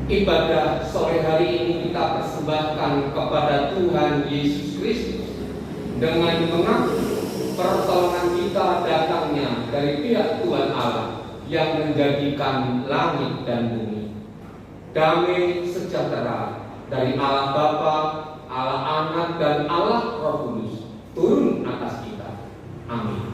Ibadah sore hari ini kita persembahkan kepada Tuhan Yesus Kristus dengan mengaku pertolongan kita datangnya dari pihak Tuhan Allah yang menjadikan langit dan bumi. Damai sejahtera dari Allah Bapa, Allah Anak, dan Allah Roh Kudus turun atas kita. Amin.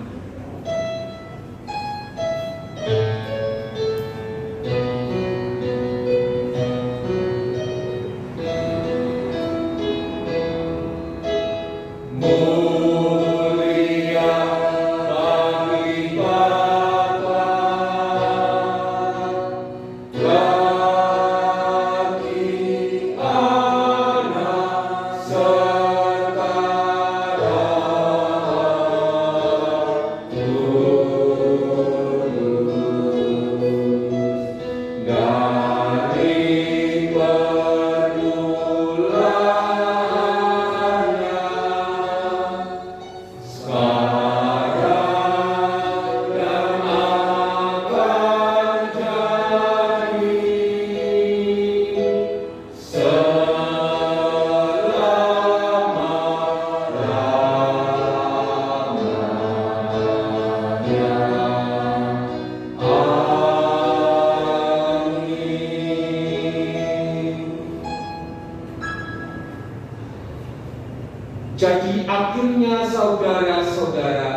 Jadi akhirnya saudara-saudara,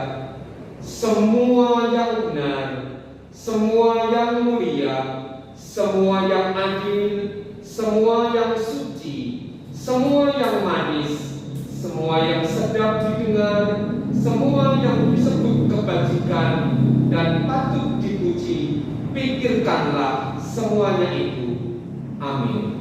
semua yang benar, semua yang mulia, semua yang adil, semua yang suci, semua yang manis, semua yang sedap didengar, semua yang disebut kebajikan dan patut dipuji, pikirkanlah semuanya itu. Amin.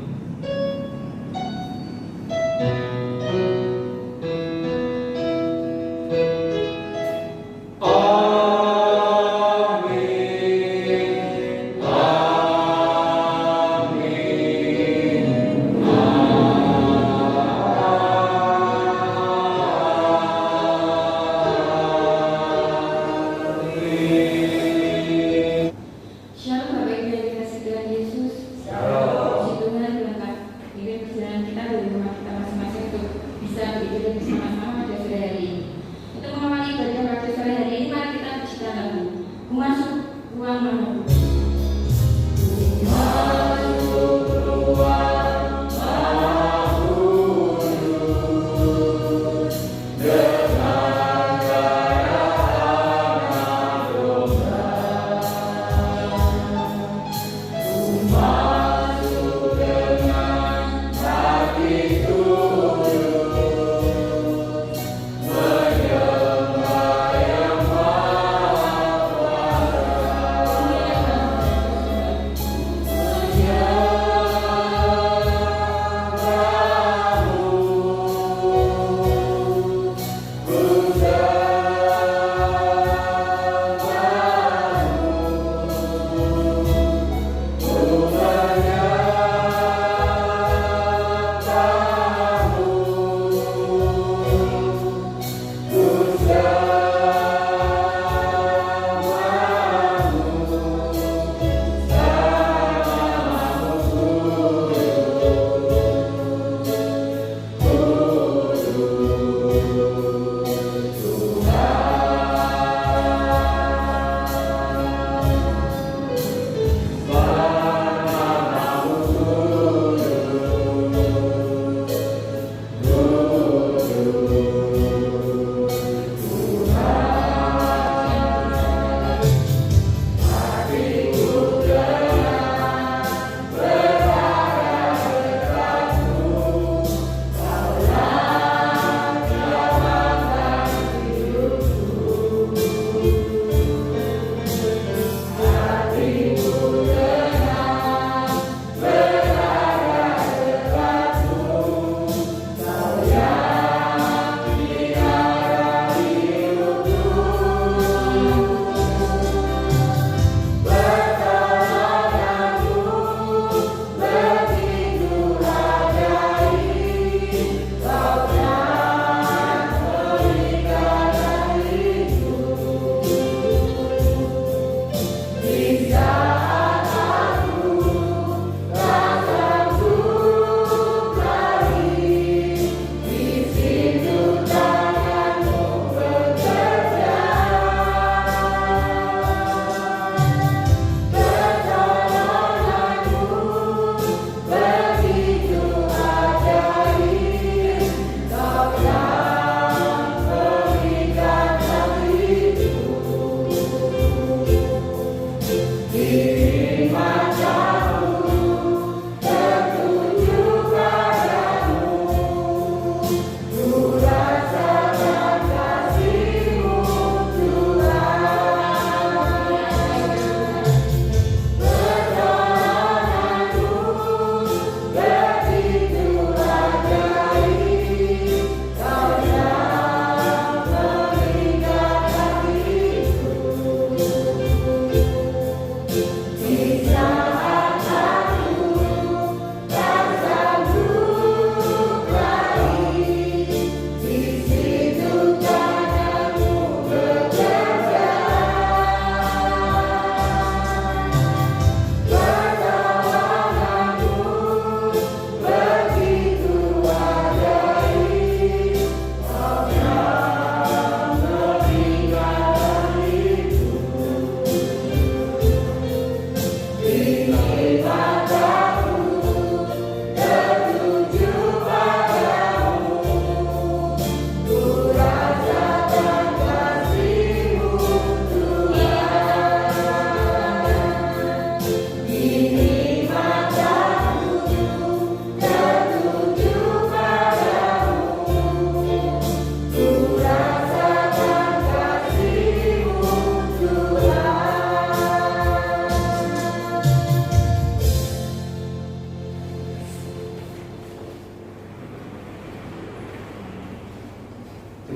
Kita dari rumah kita masing-masing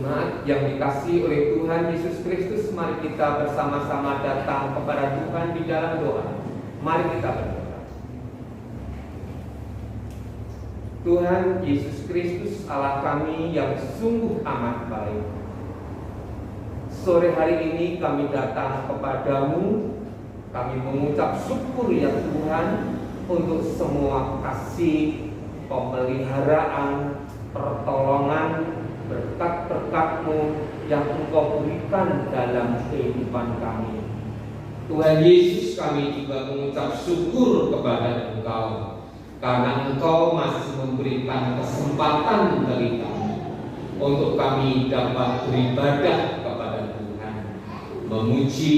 Jemaat yang dikasihi oleh Tuhan Yesus Kristus, mari kita bersama-sama datang kepada Tuhan di dalam doa. Mari kita berdoa. Tuhan Yesus Kristus, Allah kami yang sungguh amat baik, sore hari ini kami datang kepadamu. Kami mengucap syukur ya Tuhan untuk semua kasih, pemeliharaan, pertolongan, berkat-berkat-Mu yang Engkau berikan dalam kehidupan kami. Tuhan Yesus, kami juga mengucap syukur kepada Engkau karena Engkau masih memberikan kesempatan bagi kami untuk kami dapat beribadah kepada Tuhan, memuji,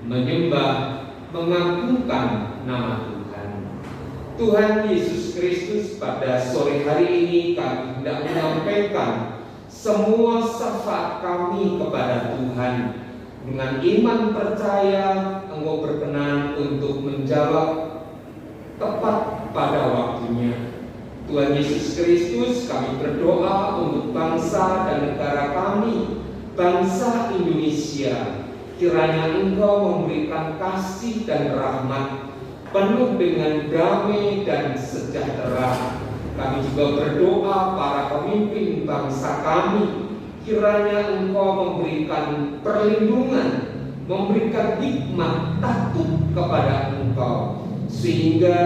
menyembah, mengagungkan nama Tuhan. Tuhan Yesus Kristus, pada sore hari ini kami hendak menyampaikan semua syafaat kami kepada Tuhan. Dengan iman percaya Engkau berkenan untuk menjawab tepat pada waktunya. Tuhan Yesus Kristus, kami berdoa untuk bangsa dan negara kami, bangsa Indonesia. Kiranya Engkau memberikan kasih dan rahmat penuh dengan damai dan sejahtera. Kami juga berdoa para pemimpin bangsa kami, kiranya Engkau memberikan perlindungan, memberikan hikmat takut kepada Engkau, sehingga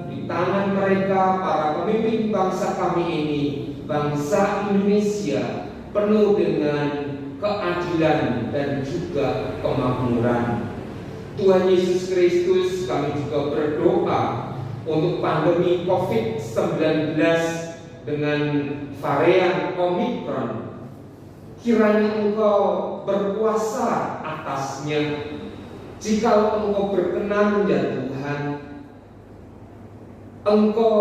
di tangan mereka para pemimpin bangsa kami ini, bangsa Indonesia, penuh dengan keadilan dan juga kemakmuran. Tuhan Yesus Kristus, kami juga berdoa untuk pandemi COVID-19 dengan varian Omikron. Kiranya Engkau berkuasa atasnya. Jika Engkau berkenan ya Tuhan, Engkau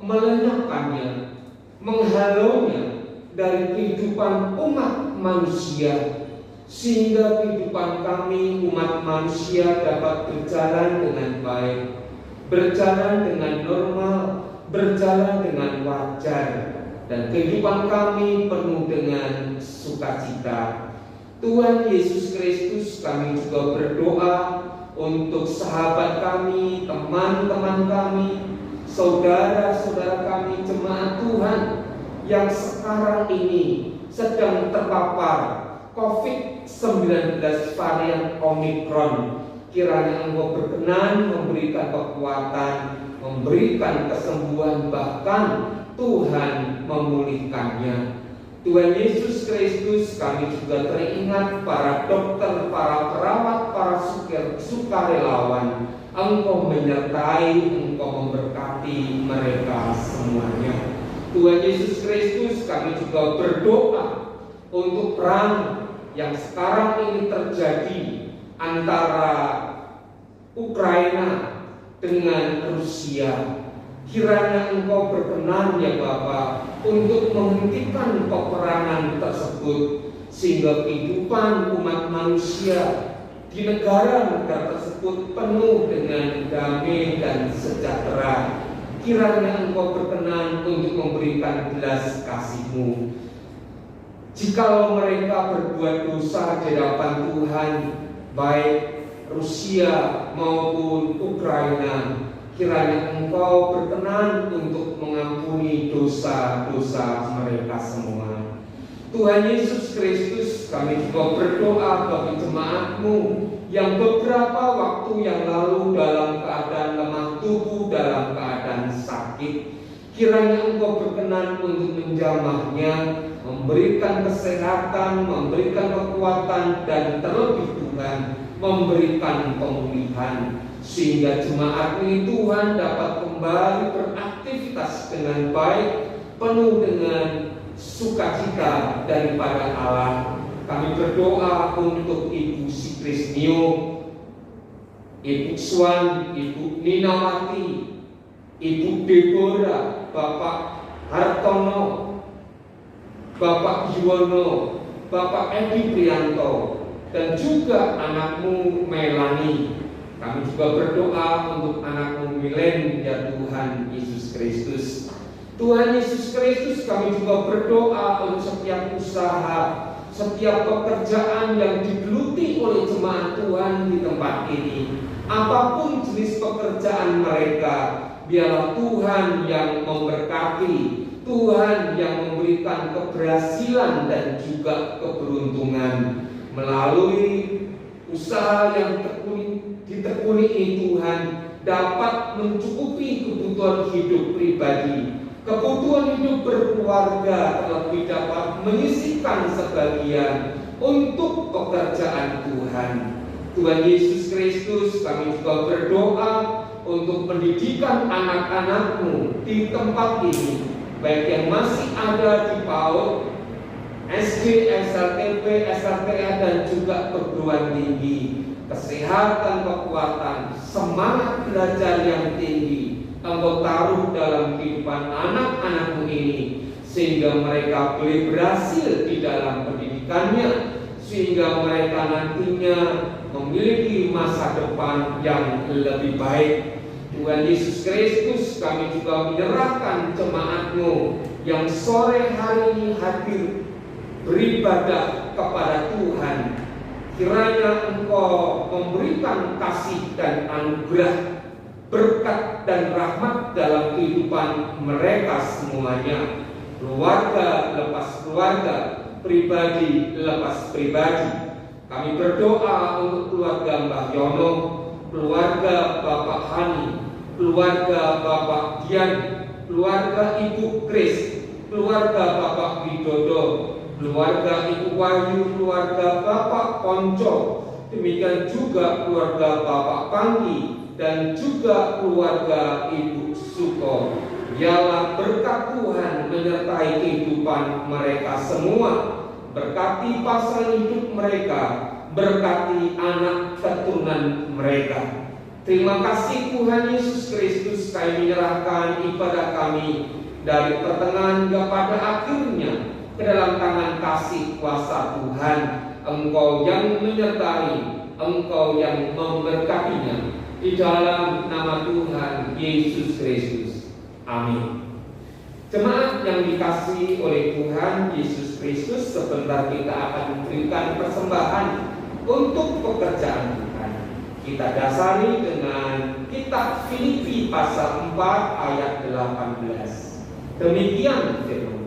melenyapkannya, menghalaunya dari kehidupan umat manusia, sehingga kehidupan kami umat manusia dapat berjalan dengan baik, berjalan dengan normal, berjalan dengan wajar, dan kehidupan kami penuh dengan sukacita. Tuhan Yesus Kristus, kami juga berdoa untuk sahabat kami, teman-teman kami, saudara-saudara kami, jemaat Tuhan yang sekarang ini sedang terpapar COVID-19 varian Omikron. Kiranya Engkau berkenan memberikan kekuatan, memberikan kesembuhan, bahkan Tuhan memulihkannya. Tuhan Yesus Kristus, kami juga teringat para dokter, para perawat, para sukarelawan. Engkau menyertai, Engkau memberkati mereka semuanya. Tuhan Yesus Kristus, kami juga berdoa untuk perang yang sekarang ini terjadi antara Ukraina dengan Rusia. Kiranya Engkau berkenan ya Bapa untuk menghentikan peperangan tersebut, sehingga kehidupan umat manusia di negara-negara tersebut penuh dengan damai dan sejahtera. Kiranya Engkau berkenan untuk memberikan belas kasih-Mu. Jikalau mereka berbuat dosa di hadapan Tuhan, baik Rusia maupun Ukraina, kiranya Engkau berkenan untuk mengampuni dosa-dosa mereka semua. Tuhan Yesus Kristus, kami juga berdoa bagi jemaat-Mu yang beberapa waktu yang lalu dalam keadaan lemah tubuh, dalam keadaan sakit. Kiranya Engkau berkenan untuk menjamahnya, memberikan kesehatan, memberikan kekuatan, dan terlebih Tuhan memberikan pemulihan, sehingga jemaat ini Tuhan dapat kembali beraktivitas dengan baik, penuh dengan sukacita daripada Allah. Kami berdoa untuk Ibu Sikrisnio, Ibu Swan, Ibu Ninawati, Ibu Deborah, Bapak Hartono, Bapak Yuwono, Bapak Edi Prianto, dan juga anakmu Melani. Kami juga berdoa untuk anakmu Milen ya Tuhan Yesus Kristus. Tuhan Yesus Kristus, kami juga berdoa untuk setiap usaha, setiap pekerjaan yang digeluti oleh jemaat Tuhan di tempat ini. Apapun jenis pekerjaan mereka, biarlah Tuhan yang memberkati, Tuhan yang memberikan keberhasilan dan juga keberuntungan melalui usaha yang ditekuni ini. Tuhan dapat mencukupi kebutuhan hidup pribadi, kebutuhan hidup berkeluarga, terlebih dapat menyisihkan sebagian untuk pekerjaan Tuhan. Tuhan Yesus Kristus, kami juga berdoa untuk pendidikan anak-anak-Mu di tempat ini, baik yang masih ada di PAUD, SD, SLTP, SLTA, dan juga perguruan tinggi. Kesehatan, kekuatan, semangat belajar yang tinggi Engkau taruh dalam kehidupan anak-anak-Mu ini, sehingga mereka boleh berhasil di dalam pendidikannya, sehingga mereka nantinya memiliki masa depan yang lebih baik. Tuhan Yesus Kristus, kami juga menyerahkan jemaat-Mu yang sore hari ini hadir beribadah kepada Tuhan. Kiranya Engkau memberikan kasih dan anugerah, berkat dan rahmat dalam kehidupan mereka semuanya. Keluarga lepas keluarga, pribadi lepas pribadi. Kami berdoa untuk keluarga Mbah Yono, keluarga Bapak Hani, keluarga Bapak Dian, keluarga Ibu Kris, keluarga Bapak Widodo, keluarga Ibu Wahyu, keluarga Bapak Ponco, demikian juga keluarga Bapak Panggi, dan juga keluarga Ibu Suko. Biarlah berkat Tuhan menyertai kehidupan mereka semua, berkati pasangan hidup mereka, berkati anak keturunan mereka. Terima kasih Tuhan Yesus Kristus, kami menyerahkan ibadah kami dari pertengahan hingga pada akhirnya ke dalam tangan kasih kuasa Tuhan. Engkau yang menyertai, Engkau yang memberkatinya, di dalam nama Tuhan Yesus Kristus. Amin. Jemaat yang dikasihi oleh Tuhan Yesus Kristus, sebentar kita akan memberikan persembahan untuk pekerjaan Tuhan. Kita dasari dengan kitab Filipi pasal 4 ayat 18. Demikian firman.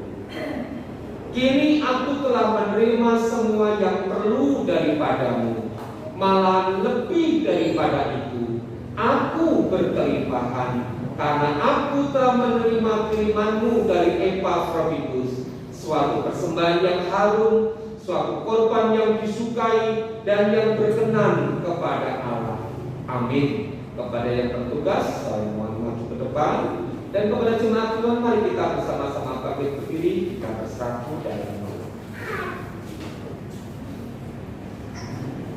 Kini aku telah menerima semua yang perlu daripadamu, malah lebih daripada itu. Aku berkelimpahan, karena aku telah menerima kirimanmu dari Epafroditus, suatu persembahan yang harum, suatu korban yang disukai dan yang berkenan kepada Allah. Amin. Kepada yang bertugas, saya mohon maju ke depan. Dan kepada jemaat Tuhan, mari kita bersama-sama bangkit berdiri, kita bersatu dalam doa.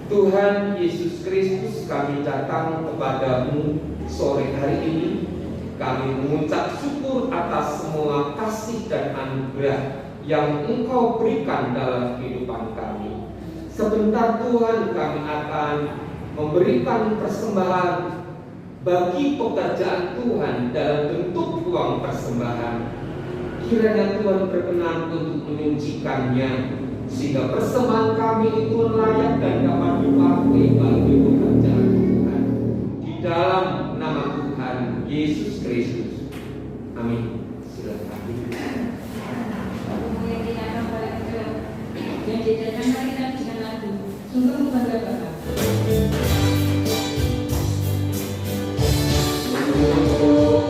Tuhan Yesus Kristus, kami datang kepadamu sore hari ini. Kami mengucap syukur atas semua kasih dan anugerah yang Engkau berikan dalam kehidupan kami. Sebentar Tuhan, kami akan memberikan persembahan bagi pekerjaan Tuhan dalam bentuk uang persembahan. Kiranya Tuhan berkenan untuk menyucikannya, sehingga persembahan kami itu layak dan dapat dipakai bagi pekerjaan Tuhan. Di dalam nama Tuhan Yesus Kristus. Amin. Silakan. Yang diajarkan kita dengan lagu Sungguh Membangga Bapa. Love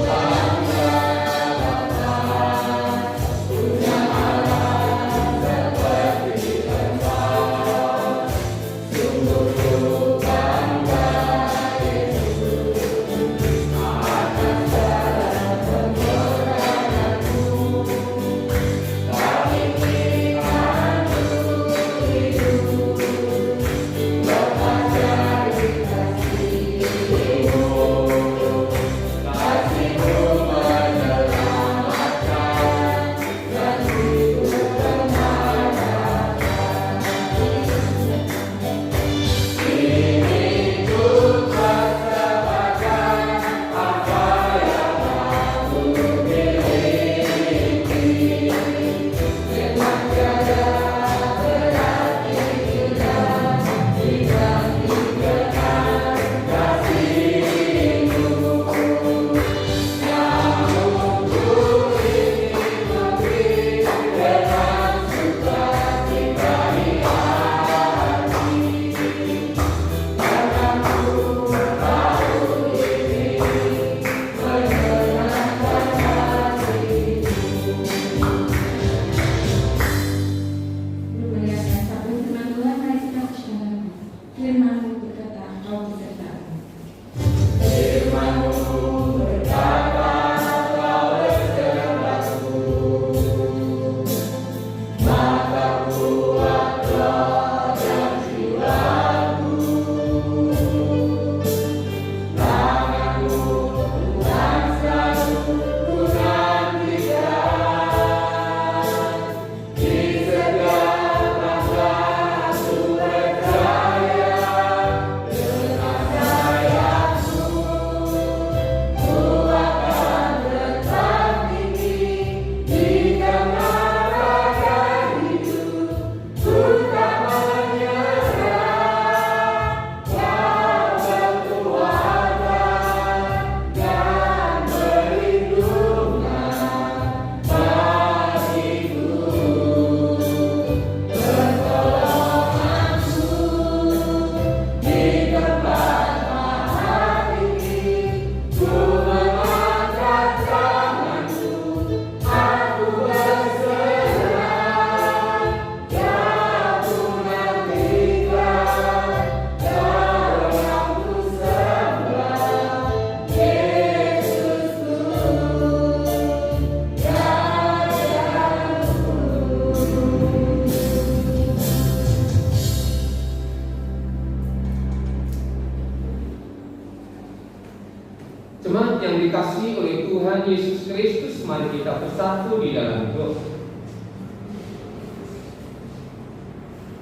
dikasihi oleh Tuhan Yesus Kristus, mari kita bersatu di dalam doa.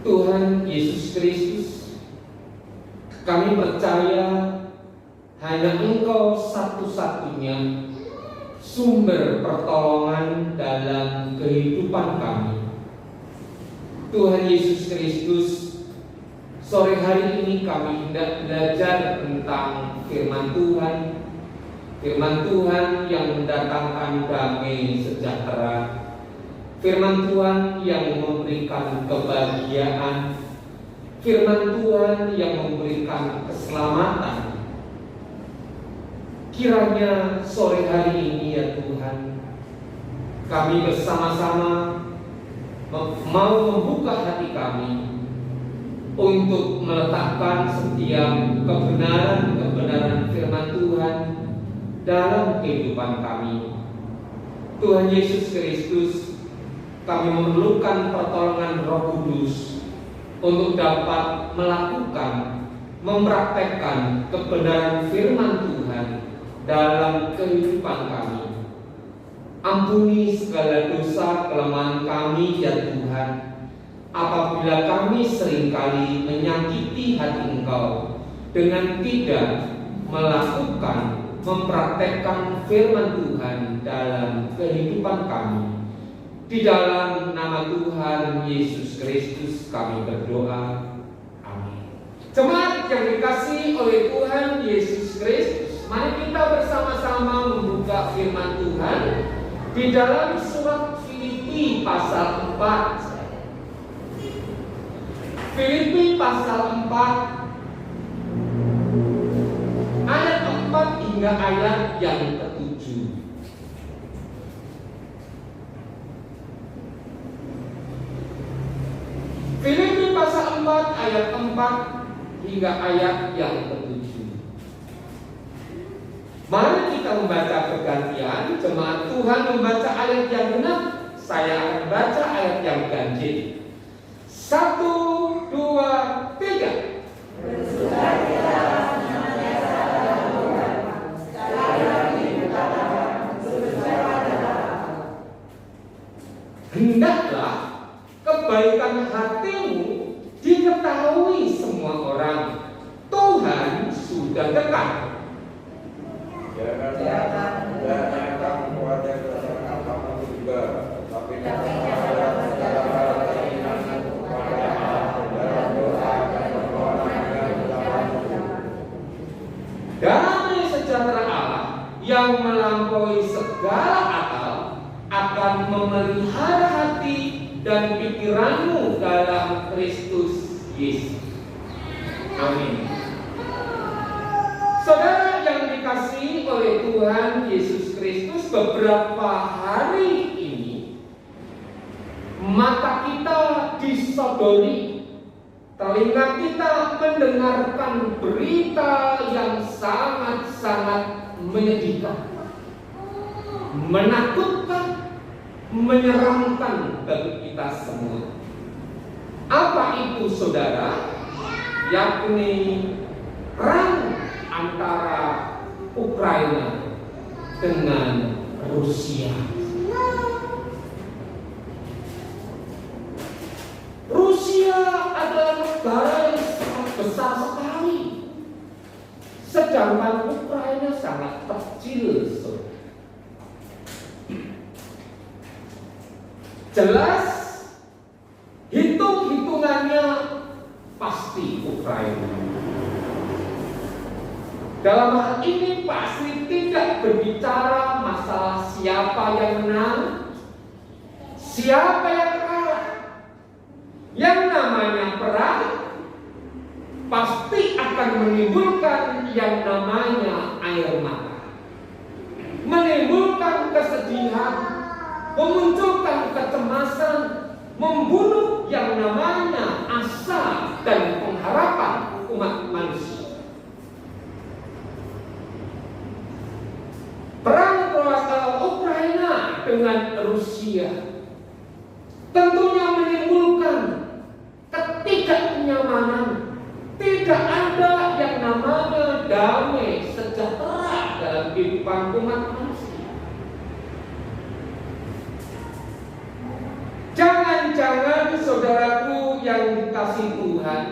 Tuhan Yesus Kristus, kami percaya hanya Engkau satu-satunya sumber pertolongan dalam kehidupan kami. Tuhan Yesus Kristus, sore hari ini kami hendak belajar tentang firman Tuhan. Firman Tuhan yang mendatangkan damai sejahtera. Firman Tuhan yang memberikan kebahagiaan. Firman Tuhan yang memberikan keselamatan. Kiranya sore hari ini ya Tuhan, kami bersama-sama mau membuka hati kami untuk meletakkan setiap kebenaran-kebenaran firman Tuhan dalam kehidupan kami. Tuhan Yesus Kristus, kami memerlukan pertolongan Roh Kudus untuk dapat melakukan, mempraktekkan kebenaran firman Tuhan dalam kehidupan kami. Ampuni segala dosa kelemahan kami ya Tuhan, apabila kami seringkali menyakiti hati Engkau dengan tidak melakukan, mempraktekkan firman Tuhan dalam kehidupan kami. Di dalam nama Tuhan Yesus Kristus kami berdoa. Amin. Jemaat yang dikasihi oleh Tuhan Yesus Kristus, mari kita bersama-sama membuka firman Tuhan di dalam surat Filipi pasal 4. Filipi pasal 4 ayat 4 hingga ayat yang ke-7. Filipi pasal 4 ayat 4 hingga ayat yang ke-7. Mari kita membaca bergantian. Jemaat Tuhan membaca ayat yang genap, saya akan baca ayat yang ganjil. 1, 2, 3. Hendaklah kebaikan hatimu diketahui semua orang. Tuhan sudah dekat. Jangan kamu kuatkan dasar apapun juga, tapi damai sejahtera Allah yang melampaui segala akal akan memelihara hati dan pikiranmu dalam Kristus Yesus. Amin. Saudara yang dikasihi oleh Tuhan Yesus Kristus, beberapa hari ini mata kita disodori, telinga kita mendengarkan berita yang sangat-sangat menyedihkan, menakutkan, menyeramkan bagi kita semua. Apa itu saudara? Yakni perang antara Ukraina dengan Rusia. Rusia adalah negara yang sangat besar sekali, sedangkan Ukraina sangat kecil. Jelas hitung-hitungannya pasti Ukraina. Dalam hal ini pasti tidak berbicara masalah siapa yang menang, siapa yang kalah. Yang namanya perang pasti akan menimbulkan yang namanya air mata, menimbulkan kesedihan, memunculkan kecemasan, membunuh yang namanya asa dan pengharapan umat manusia. Perang Ukraina dengan Rusia tentunya menimbulkan ketidaknyamanan. Tidak ada yang namanya damai sejahtera dalam kehidupan umat saudaraku yang dikasihi Tuhan,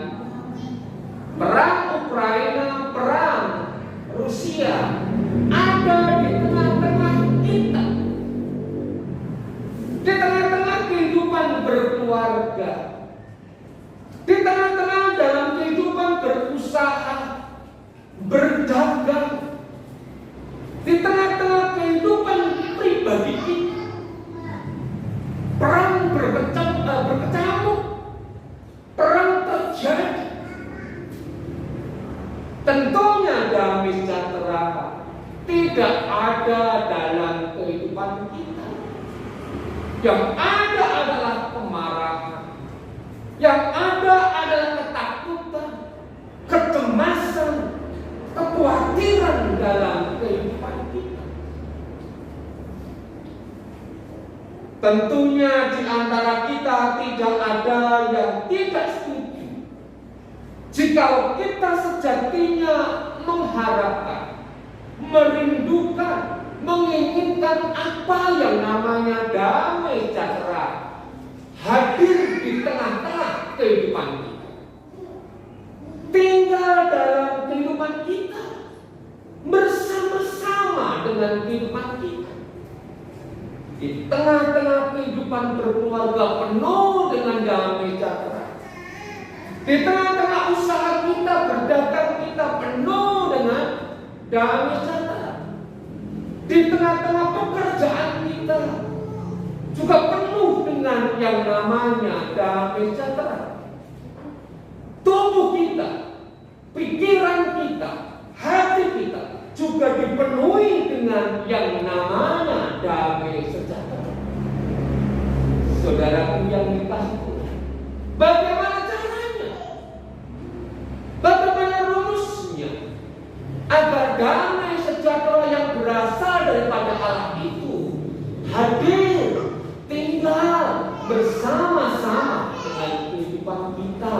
perang Ukraina, perang Rusia ada di tengah-tengah kita, di tengah-tengah kehidupan berkeluarga, di tengah-tengah dalam kehidupan berusaha, berdagang, di tengah-tengah kehidupan pribadi kita. Perang berkecamuk, perang terjadi. Tentunya damai sejahtera tidak ada dalam kehidupan kita. Yang ada adalah kemarahan, yang ada adalah ketakutan, kecemasan, kekhawatiran dalam kehidupan kita. Tentunya di antara kita tidak ada yang tidak setuju jika kita sejatinya mengharapkan, merindukan, menginginkan apa yang namanya damai sejahtera hadir di tengah-tengah kehidupan kita, tinggal dalam kehidupan kita, bersama-sama dengan kehidupan kita. Di tengah-tengah kehidupan berkeluarga penuh dengan damai sejahtera, di tengah-tengah usaha kita, berdagang kita penuh dengan damai sejahtera, di tengah-tengah pekerjaan kita juga penuh dengan yang namanya damai sejahtera. Tubuh kita, pikiran kita, hati kita juga dipenuhi dengan yang namanya damai sejahtera. Saudaraku yang dikasihi Tuhan, bagaimana caranya? Bagaimana rumusnya agar damai sejahtera yang berasal daripada Allah itu hadir, tinggal bersama-sama dengan kehidupan kita?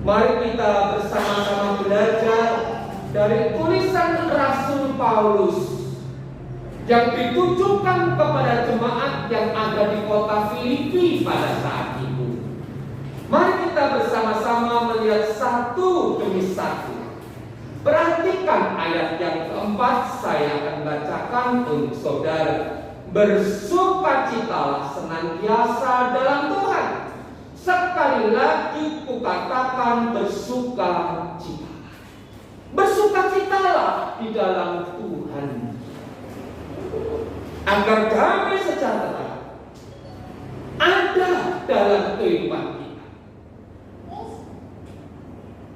Mari kita bersama-sama belajar dari tulisan Rasul Paulus yang ditujukan kepada jemaat yang ada di kota Filipi pada saat itu. Mari kita bersama-sama melihat satu demi satu. Perhatikan ayat yang keempat, saya akan bacakan untuk saudara. Bersukacitalah senantiasa dalam Tuhan. Sekali lagi kukatakan bersukacita. Bersukacitalah di dalam Tuhan, agar damai sejahtera ada dalam kehidupan kita.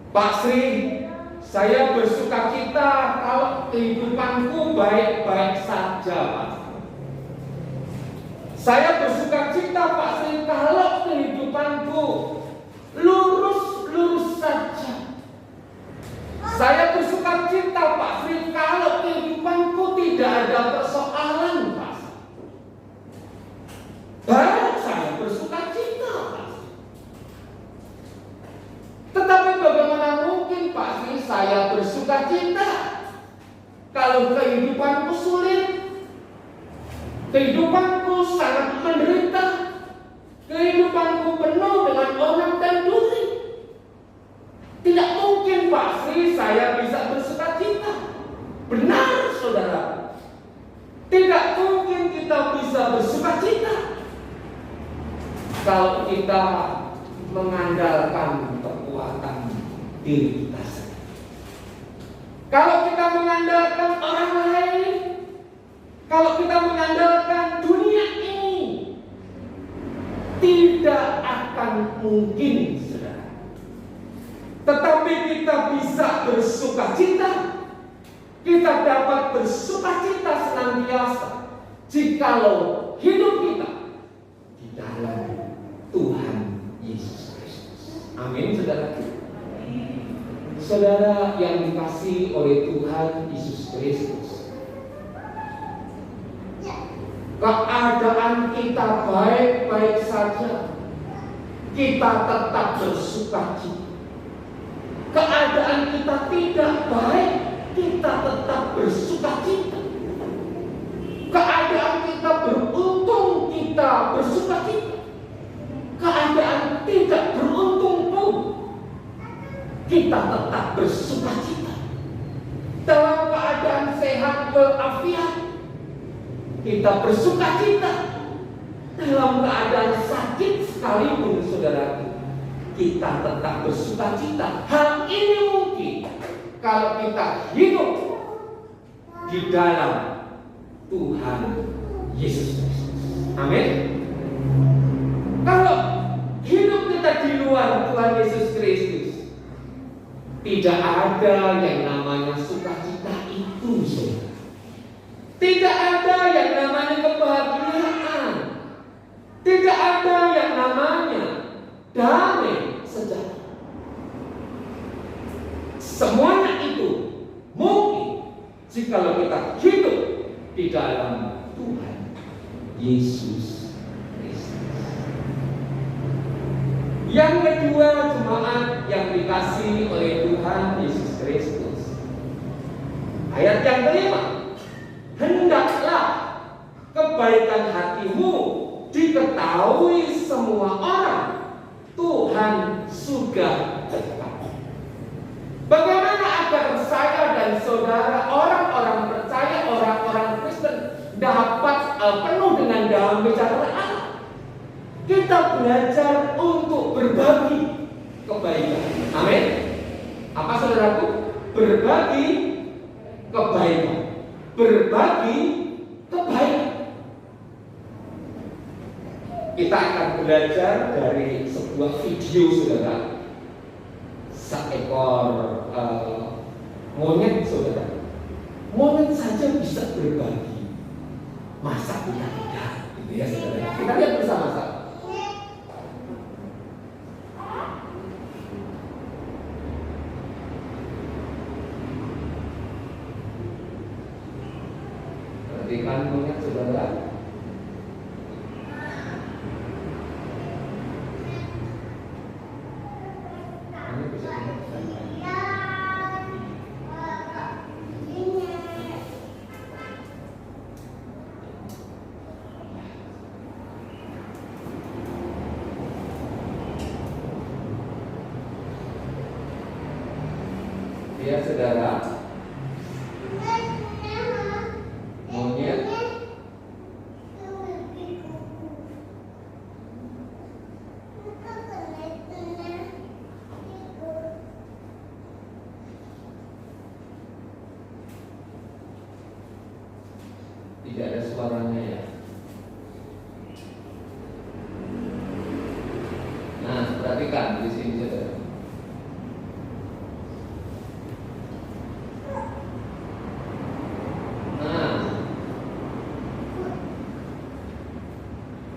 Pak Sri, saya bersukacita kalau kehidupanku baik-baik saja, Pak. Saya bersukacita, Pak Sri, kalau kehidupanku lurus-lurus saja. Saya bersukacita, Pak Sri, kalau kehidupanku tidak ada persoalan, Pak Sri. Baru saya bersukacita, Pak Sri. Tetapi bagaimana mungkin, Pak Sri, saya bersukacita kalau kehidupanku sulit, kehidupanku sangat menderita, kehidupanku penuh dengan onak dan duri? Tidak mungkin, Pak Sri, saya bisa bersukacita. Benar, saudara. Tidak mungkin kita bisa bersukacita kalau kita mengandalkan kekuatan diri kita sendiri. Kalau kita mengandalkan orang lain, kalau kita mengandalkan dunia ini, tidak akan mungkin, saudara. Tetapi kita bisa bersukacita, kita dapat bersukacita senantiasa jikalau hidup kita di dalam Tuhan Yesus Kristus. Amin, saudara. Saudara yang dikasihi oleh Tuhan Yesus Kristus, keadaan kita baik-baik saja, kita tetap bersukacita. Keadaan kita tidak baik, kita tetap bersukacita. Keadaan kita beruntung, kita bersukacita. kita tetap bersuka cita. Dalam keadaan sehat walafiat, kita bersuka cita. Dalam keadaan sakit sekalipun, saudaraku, kita tetap bersuka cita. Hal ini mungkin kalau kita hidup di dalam Tuhan Yesus Kristus. Amin. Kalau hidup kita di luar Tuhan Yesus Kristus, tidak ada yang namanya sukacita itu, saudara. Tidak ada yang namanya kebahagiaan. Tidak ada yang namanya damai sejahtera. Semuanya itu mungkin jika kita hidup di dalam Tuhan Yesus Kristus. Yang kedua, jemaat yang dikasihi oleh Tuhan Yesus Kristus. Ayat yang kelima, hendaklah kebaikan hatimu diketahui semua orang, Tuhan sudah dekat. Bagaimana agar saya dan saudara, orang-orang percaya, orang-orang Kristen dapat penuh dengan damai sejahtera Allah? Kita belajar untuk berbagi kebaikan. Amin. Apa, saudaraku? Berbagi kebaikan. Berbagi kebaikan. Kita akan belajar dari sebuah video, saudara. Seekor monyet, saudara. Monyet saja bisa berbagi. Masa kita tidak? Gitu ya, saudara. Kita lihat bersama-sama. Perhatikan monyet, saudara. Ya, saudara, monyet tidak ada suaranya, ya. Nah, perhatikan di sini, saudara.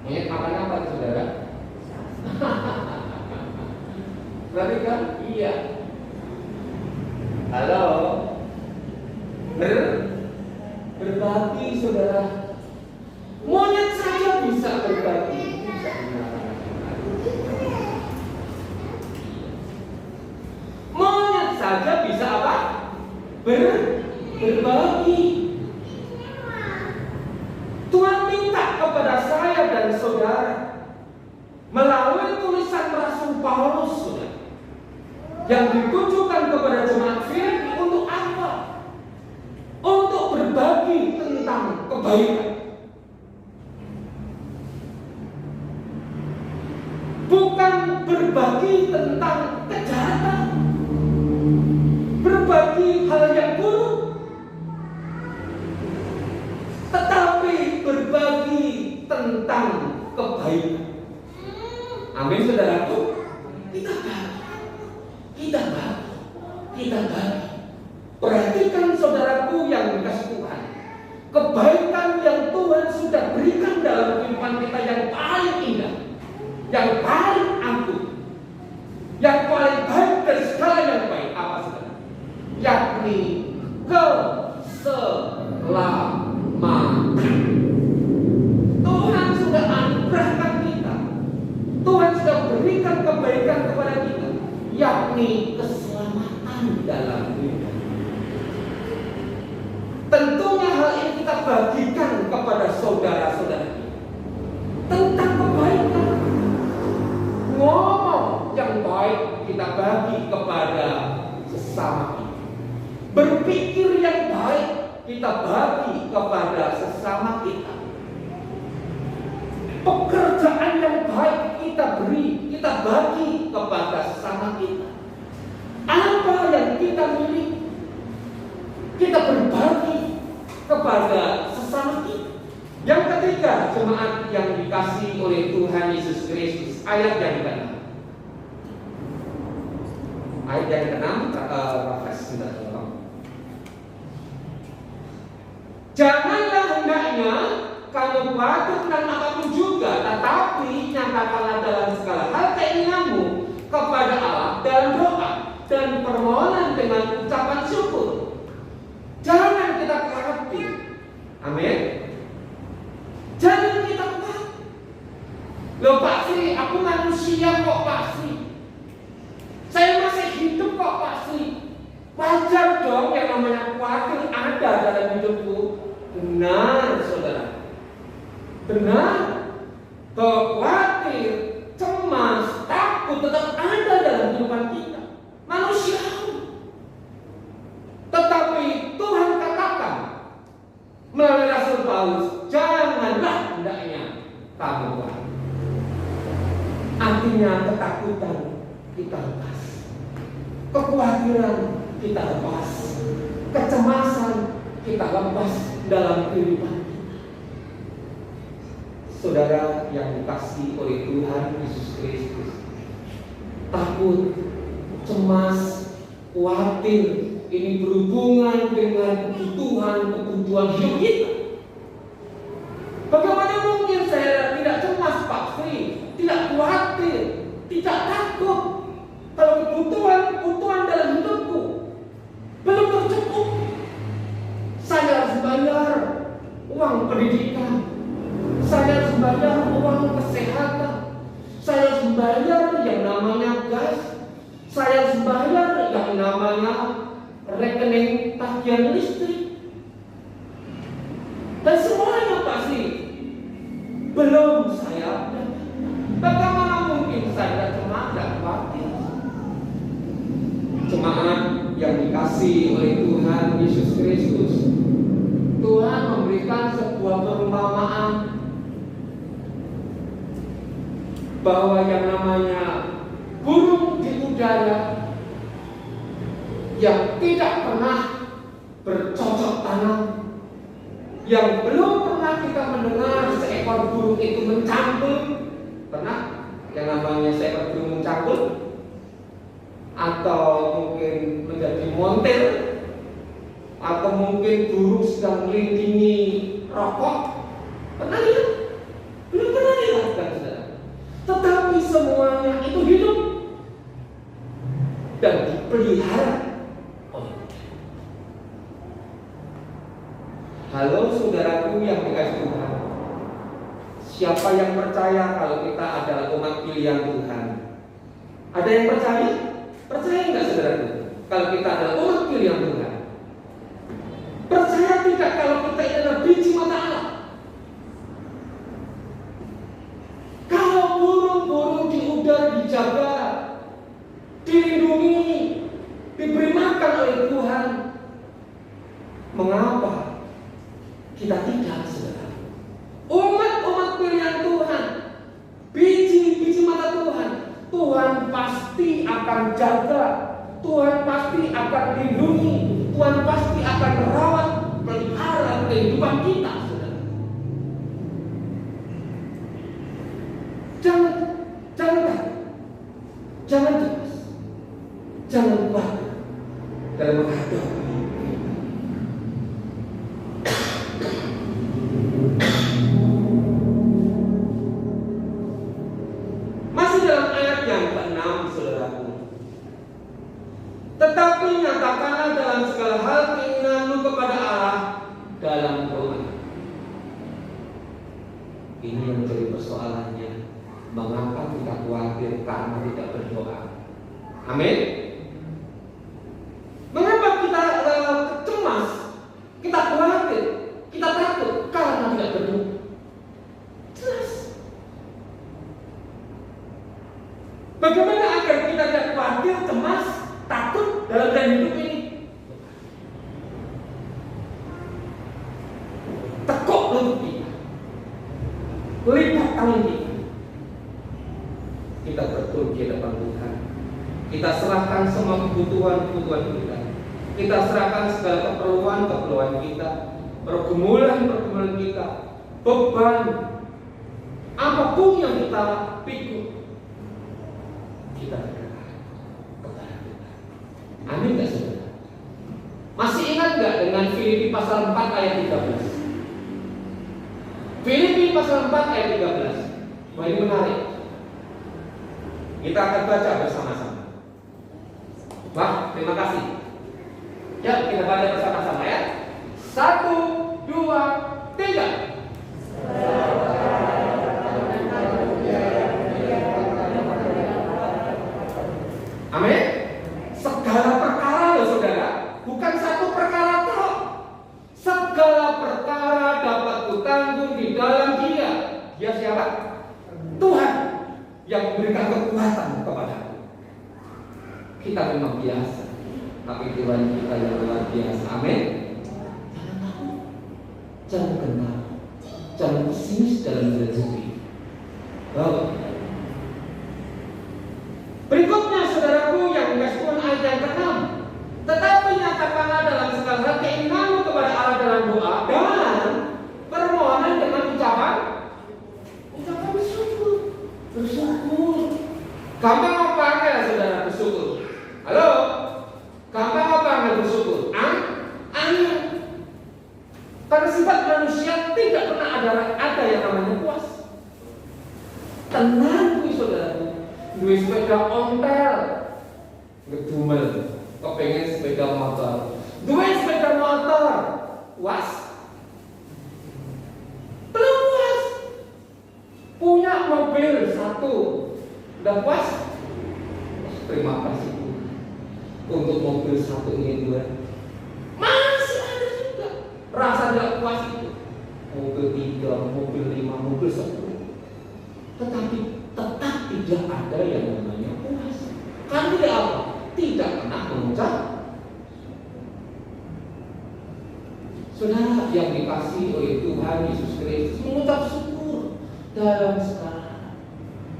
Monyet makan apa, saudara? Perhatikan, iya. Halo, berbagi, saudara. Monyet saja bisa berbagi. Monyet saja bisa apa? Berbagi. Tuhan minta kepada saya dan saudara melalui tulisan Rasul Paulus, saudara, yang ditujukan kepada jemaat Filipi untuk apa? Untuk berbagi tentang kebaikan. Bukan berbagi tentang kejahatan, berbagi hal yang buruk, tetapi berbagi tentang kebaikan. Amin, saudaraku. Kita bagi. Perhatikan, saudaraku yang dikasih Tuhan, kebaikan yang Tuhan sudah berikan dalam kehidupan kita yang paling indah, yang paling agung, yang paling baik dari segala yang baik, apa, saudara? Yakni keselamatan. Tuhan sudah anugerahkan kita. Tuhan sudah berikan kebaikan kepada kita, yakni keselamatan dalam hidup. Tentunya hal ini kita bagikan kepada saudara-saudara kita tentang kebaikan. Ngomong yang baik kita bagi kepada sesama kita. Berpikir yang baik kita bagi kepada sesama kita. Pekerjaan yang baik kita beri, kita bagi kepada sesama kita. Apa yang kita miliki, kita berbagi kepada sesama kita. Yang ketiga, jemaat yang dikasihi oleh Tuhan Yesus Kristus, ayat yang ke-6. Ayat yang ke-6 kata Raffes sudah tolong. Janganlah hendaknya kamu patut dan apapun juga, tetapi nyatakanlah dalam segala hal keinginanmu kepada Allah dalam doa dan permohonan dengan ucapan syukur. Jangan kita khawatir. Amin. Jangan kita khawatir. Loh Pak Sri, aku manusia kok Pak Sri. Saya masih hidup kok Pak Sri. Wajar dong yang namanya khawatir ada dalam hidupku. Benar saudara. Benar. Khawatir, cemas, takut tetap ada dalam kehidupan kita. Manusiawi. Tetapi Tuhan katakan melalui Rasul Paulus, janganlah hendaknya kamu khawatir. Artinya ketakutan kita lepas, kekhawatiran kita lepas, kecemasan kita lepas dalam kehidupan kita. Saudara yang dikasihi oleh Tuhan Yesus Kristus, takut, cemas, khawatir ini berhubungan dengan kebutuhan hidup kita. Bagaimana mungkin saya tidak cemas Pak Sri, tidak khawatir, tidak takut kalau kebutuhan dalam hidupku belum tercukup? Saya harus bayar uang pendidikan, saya harus bayar uang kesehatan, saya harus bayar yang namanya gas, saya harus bayar yang namanya rekening tagihan listrik, dan semuanya pasti belum saya. Bagaimana mungkin saya cuma tidak khawatir? Jemaat yang dikasihi oleh Tuhan Yesus Kristus, Tuhan memberikan sebuah perumpamaan bahwa yang namanya burung di udara yang tidak pernah bercocok tanam, yang belum pernah kita mendengar seekor burung itu mencangkul. Pernah yang namanya seekor burung mencangkul? Atau mungkin menjadi montir, atau mungkin burung sedang melindungi rokok? Pernah lihat? Belum pernah lihat kan saudara? Tetapi semuanya itu hidup dan dipelihara. Halo saudaraku yang dikasihi Tuhan, siapa yang percaya kalau kita adalah umat pilihan Tuhan? Ada yang percaya? Percaya enggak saudaraku kalau kita adalah umat pilihan Tuhan? Percaya tidak kalau kita adalah biji mata Allah? Kalau burung-burung di udara dijaga, dilindungi, diberi makan oleh Tuhan, mengapa kita tidak, saudara? Umat-umat pilihan Tuhan, biji-biji mata Tuhan, Tuhan pasti akan jaga, Tuhan pasti akan lindungi, Tuhan pasti akan merawat, pelihara kehidupan kita, saudara. Jangan takut, jangan cemas, jangan khawatir dalam menghadapi. Tetapi nyatakanlah dalam segala hal keinginanmu kepada Allah dalam doa. Ini yang menjadi persoalannya. Mengapa kita khawatir karena tidak berdoa? Amin. Mengapa kita cemas, kita khawatir, kita takut karena tidak berdoa? Jelas. Bagaimana agar kita tidak khawatir, cemas, takut dalam kehidupan lipat tangan kita. Kita bertobat di depan Tuhan. Kita serahkan semua kebutuhan-kebutuhan kita. Kita serahkan segala keperluan-keperluan kita, pergumulan-pergumulan kita, beban, apapun yang kita pikul, kita serahkan kepada Tuhan. Amin gak saudara? Masih ingat gak dengan Filipi pasal 4 ayat 13? Filipi pasal 4 ayat 13. Wah, ini menarik. Kita akan baca bersama-sama. Wah, terima kasih. Ya, kita baca bersama-sama ya. 1, 2, 3. Amin. Segala perkara loh saudara, bukan satu perkara toh. Segala perkara dapat kutanggung di dalam Dia. Dia siapa? Tuhan yang memberikan kekuatan kepadaku. Kita memang biasa, tapi Tuhan kita yang luar biasa. Amin. Jangan takut, jangan gentar, jangan pesimis dalam rezeki. Berikutnya saudaraku yang dikasih Tuhan ayat yang ke-6. Tetapi nyatakanlah dalam segala hal keinginanmu kepada Allah dalam doa dan permohonan dengan ucapan bersyukur. Bersyukur. Gampang apa enggak saudara bersyukur? Halo? Gampang apa enggak bersyukur? Aneh. Karena sifat manusia tidak pernah ada yang namanya puas. Tenang saudara. Duit sepeda ontel, ngedumel, kepengen sepeda motor. Duit sepeda motor, puas? Belum puas. Punya mobil 1, udah puas? Terima kasih untuk mobil 1 ini 2. Masih ada juga rasa tidak puas itu. Mobil 3, mobil 5, mobil 10. Tetapi tetap tidak ada yang namanya puas. Kan tidak apa? Tidak pernah mengucap. Saudara yang dikasihi oleh Tuhan Yesus Kristus, mengucap syukur dalam segala.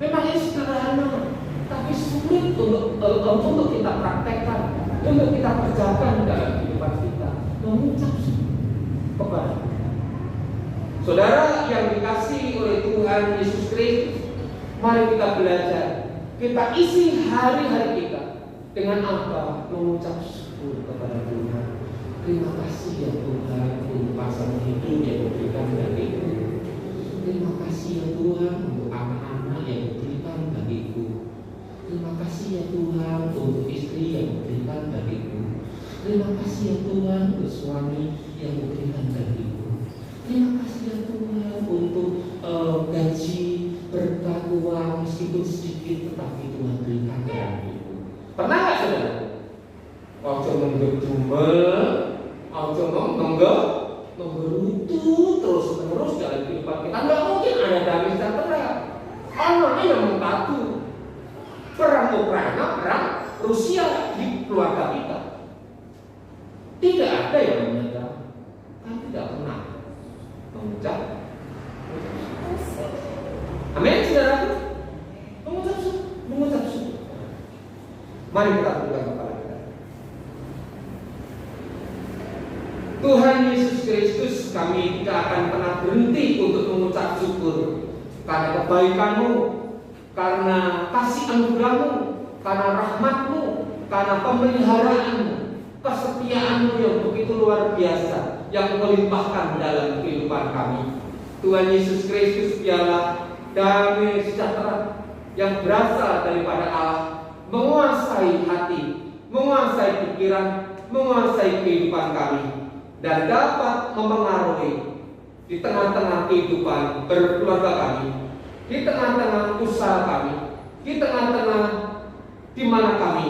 Memang ini sederhana, tapi sulit untuk kita praktekkan, untuk kita kerjakan dalam kehidupan kita. Mengucap syukur kepada saudara yang dikasihi oleh Tuhan Yesus Kristus. Mari kita belajar. Kita isi hari-hari kita dengan apa? Mengucap syukur kepada Tuhan. Terima kasih ya Tuhan untuk pasangan hidup yang diberikan bagiku. Terima kasih ya Tuhan untuk anak-anak yang diberikan bagiku. Terima kasih ya Tuhan untuk istri yang diberikan bagiku. Terima kasih ya Tuhan untuk suami yang diberikan bagiku. Terima kasih ya Tuhan untuk gaji, berkat uang meskipun sedikit tetapi Tuhan berikan dalam hidup. Pernah nggak saudara? Ojo menggedumel, ojo menggerutu terus dalam kehidupan kita. Nggak mungkin ada damai sejahtera. Anaknya yang mengadu perang Ukraina, perang Rusia di keluarga kita. Tidak ada yang namanya kan tidak pernah mengucap. Amin, saudaraku. Mengucap syukur. Mari kita tundukkan kepala kita. Tuhan Yesus Kristus, kami tidak akan pernah berhenti untuk mengucap syukur karena kebaikan-Mu, karena kasih anugerah-Mu, karena rahmat-Mu, karena pemeliharaan-Mu, kesetiaan-Mu yang begitu luar biasa yang melimpahkan dalam kehidupan kami. Tuhan Yesus Kristus, biarlah damai sejahtera yang berasal daripada Allah menguasai hati, menguasai pikiran, menguasai kehidupan kami, dan dapat mempengaruhi di tengah-tengah kehidupan berkeluarga kami, di tengah-tengah usaha kami, di tengah-tengah di mana kami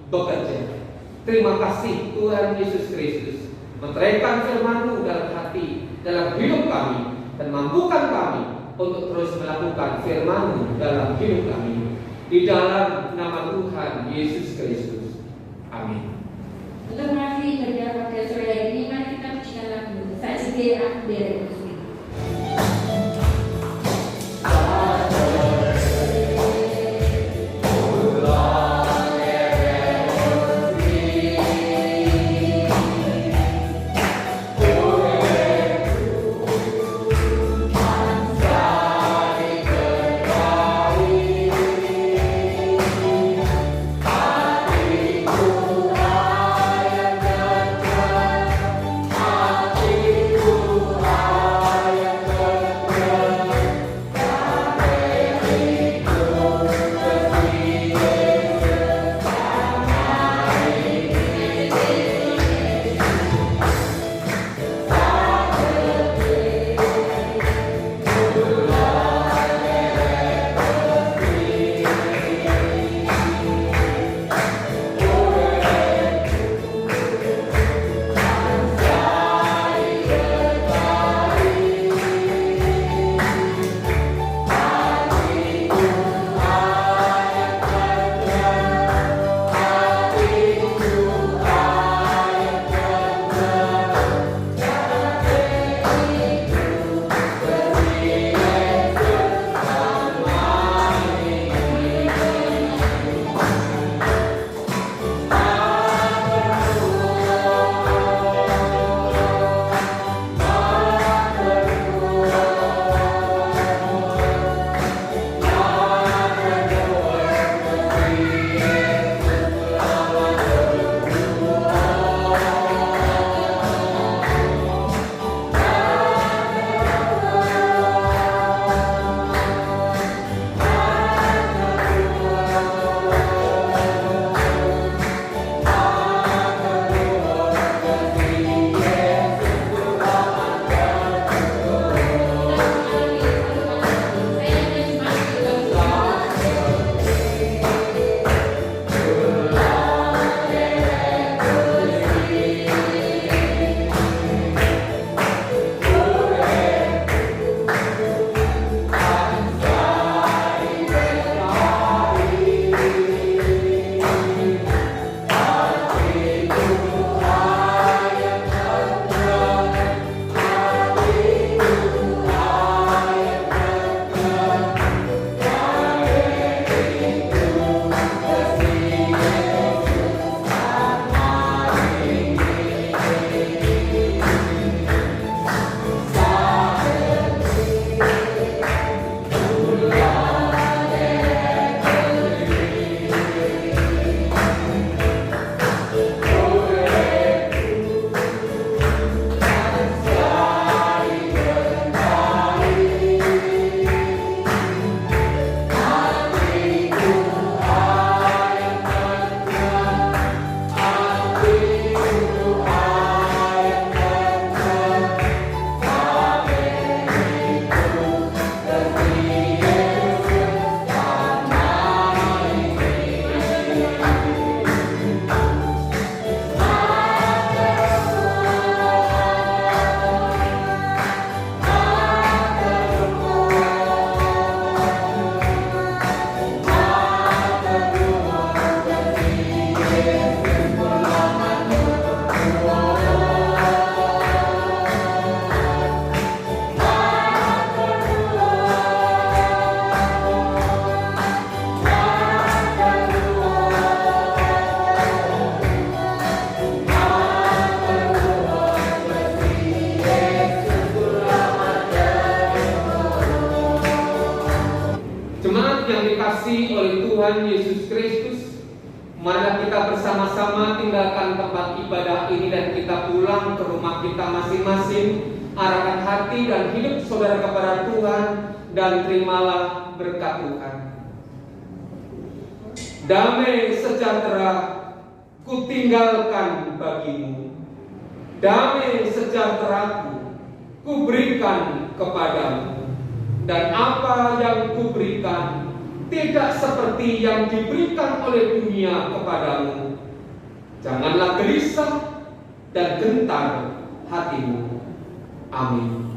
bekerja. Terima kasih Tuhan Yesus Kristus, meteraikan firman-Mu dalam hati, dalam hidup kami, dan mampukan kami untuk terus melakukan firman-Mu dalam hidup kami. Di dalam nama Tuhan Yesus Kristus. Amin. Untuk mengakhiri kerja pada sore ini, mari kita pujikan lagu Saat Aku Derek. Tuhan Yesus Kristus, mari kita bersama-sama tinggalkan tempat ibadah ini dan kita pulang ke rumah kita masing-masing. Arahkan hati dan hidup saudara kepada Tuhan dan terimalah berkat Tuhan. Damai sejahtera kutinggalkan bagimu, damai sejahteraku kuberikan kepadamu, dan apa yang kuberikan tidak seperti yang diberikan oleh dunia kepadamu. Janganlah gelisah dan gentar hatimu. Amin.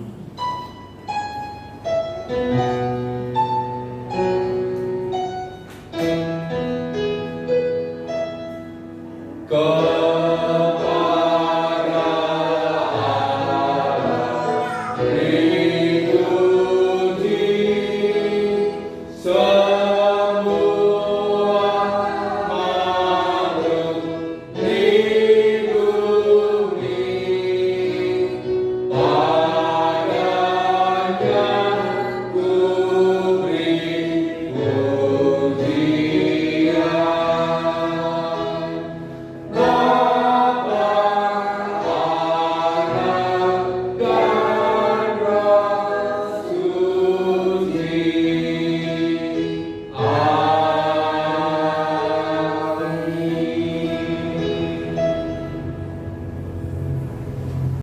Kepada Allah